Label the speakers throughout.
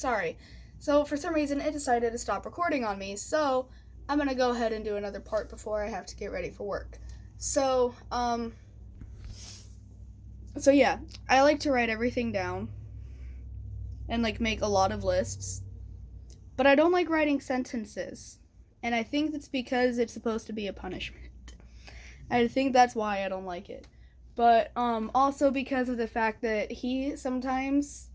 Speaker 1: Sorry. So for some reason it decided to stop recording on me. So I'm gonna go ahead and do another part before I have to get ready for work. So, so yeah, I like to write everything down and like make a lot of lists. But I don't like writing sentences. And I think that's because it's supposed to be a punishment. I think that's why I don't like it. But also because of the fact that he sometimes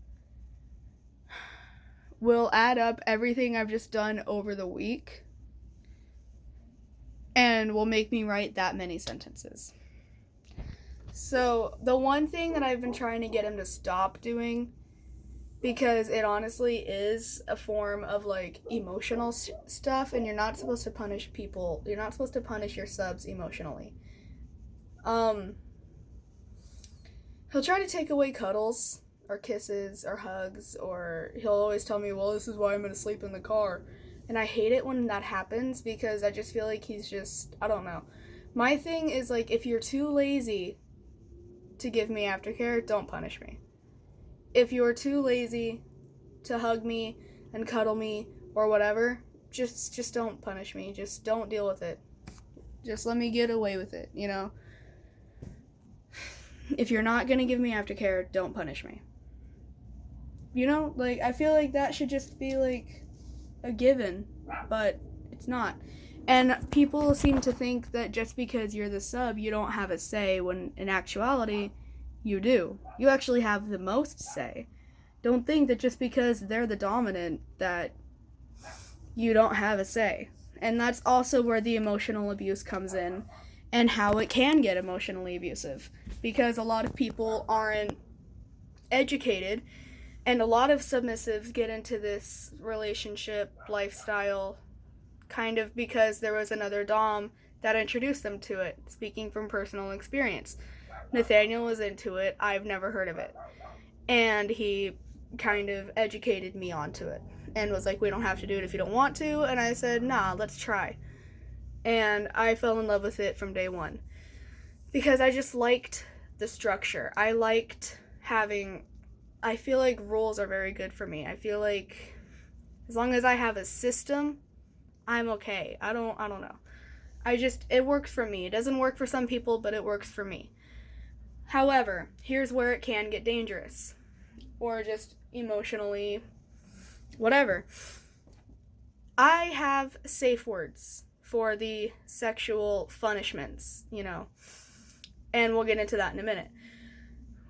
Speaker 1: will add up everything I've just done over the week and will make me write that many sentences. So, the one thing that I've been trying to get him to stop doing, because it honestly is a form of like emotional stuff, and you're not supposed to punish people, you're not supposed to punish your subs emotionally. He'll try to take away cuddles or kisses or hugs, or he'll always tell me, well, this is why I'm gonna sleep in the car. And I hate it when that happens because I just feel like he's just, I don't know. My thing is like, if you're too lazy to give me aftercare, don't punish me. If you're too lazy to hug me and cuddle me or whatever, just don't punish me. Just don't deal with it. Just let me get away with it, you know? If you're not gonna give me aftercare, don't punish me. You know, like, I feel like that should just be, like, a given, but it's not. And people seem to think that just because you're the sub, you don't have a say, when in actuality, you do. You actually have the most say. Don't think that just because they're the dominant that you don't have a say. And that's also where the emotional abuse comes in and how it can get emotionally abusive. Because a lot of people aren't educated, and a lot of submissives get into this relationship lifestyle kind of because there was another dom that introduced them to it, speaking from personal experience. Nathaniel was into it. I've never heard of it. And he kind of educated me onto it and was like, we don't have to do it if you don't want to. And I said, nah, let's try. And I fell in love with it from day one because I just liked the structure. I liked having, I feel like rules are very good for me. I feel like as long as I have a system, I'm okay. I don't know. It works for me. It doesn't work for some people, but it works for me. However, here's where it can get dangerous. Or just emotionally, whatever. I have safe words for the sexual punishments, you know. And we'll get into that in a minute.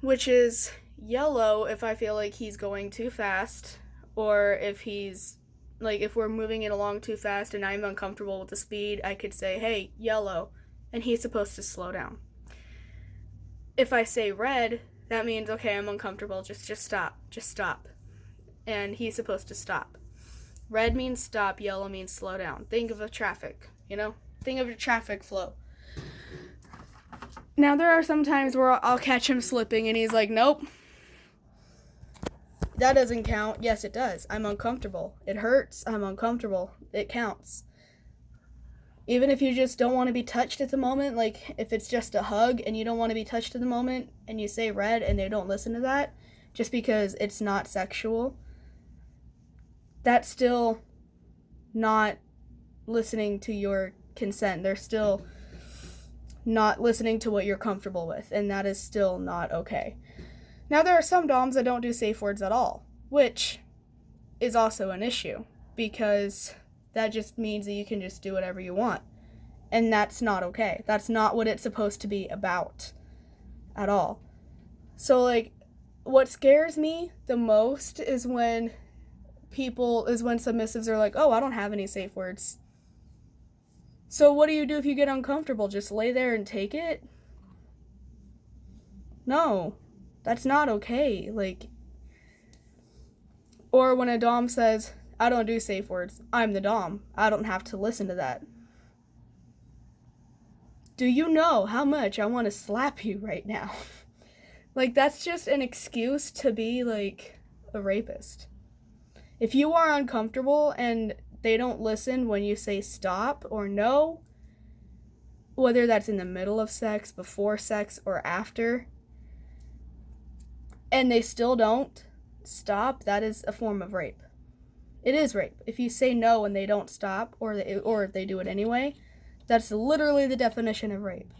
Speaker 1: Which is yellow if I feel like he's going too fast, or if he's, like, if we're moving it along too fast and I'm uncomfortable with the speed, I could say, hey, yellow, and he's supposed to slow down. If I say red, that means, okay, I'm uncomfortable, just stop. And he's supposed to stop. Red means stop, yellow means slow down. Think of a traffic, you know? Think of a traffic flow. Now, there are some times where I'll catch him slipping and he's like, nope, that doesn't count. Yes, it does. I'm uncomfortable. It hurts. I'm uncomfortable. It counts. Even if you just don't want to be touched at the moment, like if it's just a hug and you don't want to be touched at the moment and you say red and they don't listen to that just because it's not sexual, that's still not listening to your consent. They're still not listening to what you're comfortable with, and that is still not okay. Now, there are some doms that don't do safe words at all, which is also an issue, because that just means that you can just do whatever you want, and that's not okay. That's not what it's supposed to be about at all. So, like, what scares me the most is when submissives are like, oh, I don't have any safe words. So what do you do if you get uncomfortable? Just lay there and take it? No, that's not okay. Like, or when a dom says, I don't do safe words, I'm the dom, I don't have to listen to that. Do you know how much I want to slap you right now? Like, that's just an excuse to be, like, a rapist. If you are uncomfortable and they don't listen when you say stop or no, whether that's in the middle of sex, before sex, or after, and they still don't stop, that is a form of rape. It is rape. If you say no and they don't stop, or if they do it anyway, that's literally the definition of rape.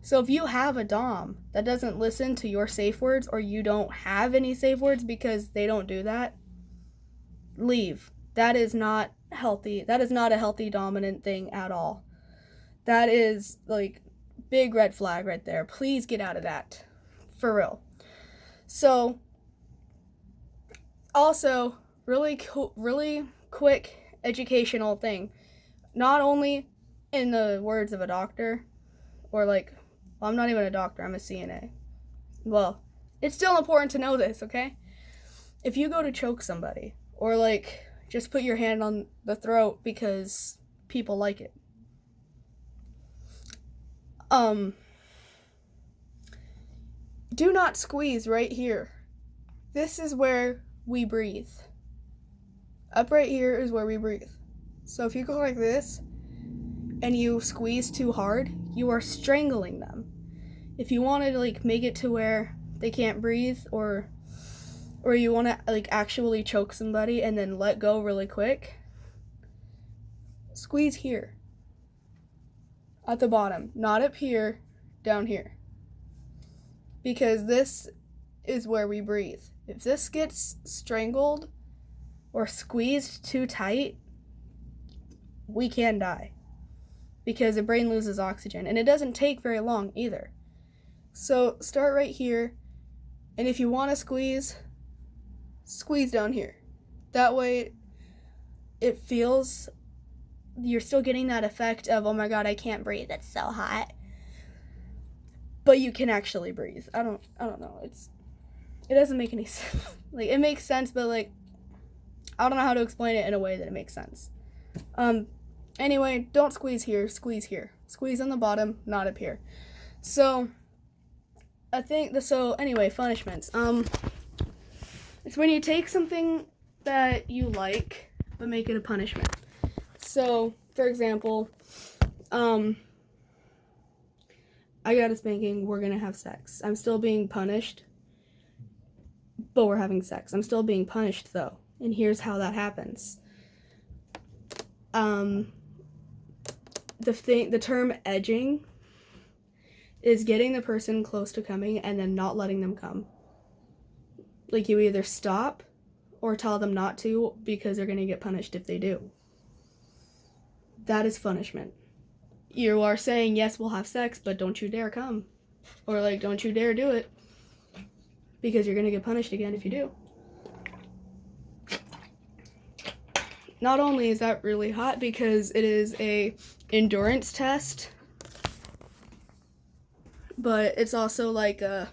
Speaker 1: So if you have a dom that doesn't listen to your safe words, or you don't have any safe words because they don't do that, leave. That is not healthy. That is not a healthy dominant thing at all. That is like big red flag right there. Please get out of that. For real. So also really quick educational thing. Not only in the words of a doctor, or like, well, I'm not even a doctor, I'm a CNA. Well, it's still important to know this, okay? If you go to choke somebody, or like just put your hand on the throat because people like it, do not squeeze right here. This is where we breathe. Up right here is where we breathe. So if you go like this and you squeeze too hard, you are strangling them. If you want to like make it to where they can't breathe, or you want to like actually choke somebody and then let go really quick, squeeze here at the bottom, not up here, down here, because this is where we breathe. If this gets strangled or squeezed too tight, we can die, because the brain loses oxygen, and it doesn't take very long either. So start right here, and if you want to squeeze down here. That way it feels you're still getting that effect of, oh my god, I can't breathe, it's so hot. But you can actually breathe. I don't know. It doesn't make any sense. Like, it makes sense, but like, I don't know how to explain it in a way that it makes sense. Anyway, don't squeeze here, squeeze here. Squeeze on the bottom, not up here. So anyway, punishments. It's when you take something that you like, but make it a punishment. So, for example, I got a spanking, we're gonna have sex. I'm still being punished, but we're having sex. I'm still being punished, though. And here's how that happens. The term edging is getting the person close to coming and then not letting them come. Like, you either stop or tell them not to, because they're gonna get punished if they do. That is punishment. You are saying, yes, we'll have sex, but don't you dare come. Or like, don't you dare do it, because you're gonna get punished again if you do. Not only is that really hot because it is a endurance test, but it's also like a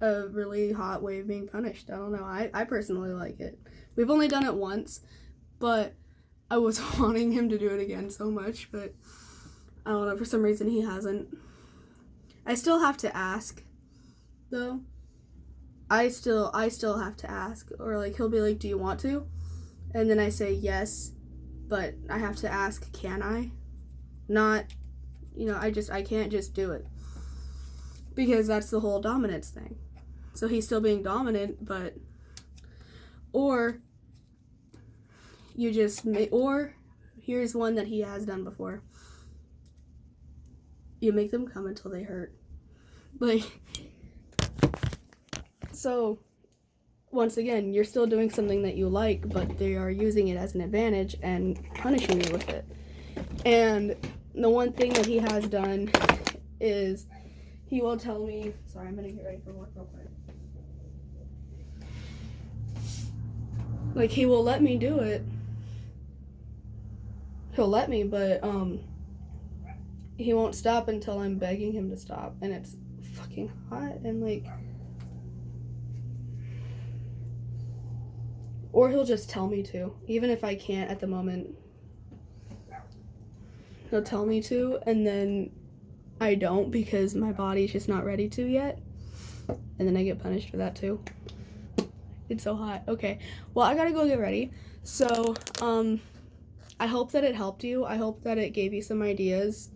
Speaker 1: really hot way of being punished. I don't know. I personally like it. We've only done it once, but I was wanting him to do it again so much, but I don't know, for some reason he hasn't. I still have to ask, though. I still have to ask, or like, he'll be like, do you want to? And then I say yes, but I have to ask, can I? Not, I can't just do it, because that's the whole dominance thing. So he's still being dominant, but, or here's one that he has done before. You make them come until they hurt. Like, so, once again, you're still doing something that you like, but they are using it as an advantage and punishing you with it. And the one thing that he has done is he will tell me, sorry, I'm gonna get ready for work real quick. Like, he will let me do it. He'll let me, but he won't stop until I'm begging him to stop, and it's fucking hot, and like, or he'll just tell me to, even if I can't at the moment. He'll tell me to, and then I don't, because my body's just not ready to yet, and then I get punished for that too. It's so hot. Okay, well, I gotta go get ready. So, I hope that it helped you. I hope that it gave you some ideas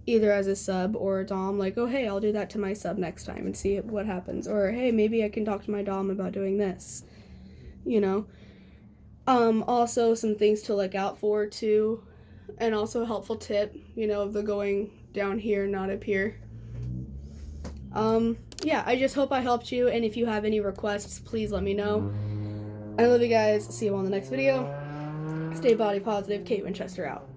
Speaker 1: either as a sub or a dom, like, oh hey, I'll do that to my sub next time and see what happens, or hey, maybe I can talk to my dom about doing this, you know. Also some things to look out for too, and also a helpful tip, you know, of the going down here, not up here. Yeah, I just hope I helped you, and if you have any requests, please let me know. I love you guys. See you on the next video. Stay body positive. Kate Winchester out.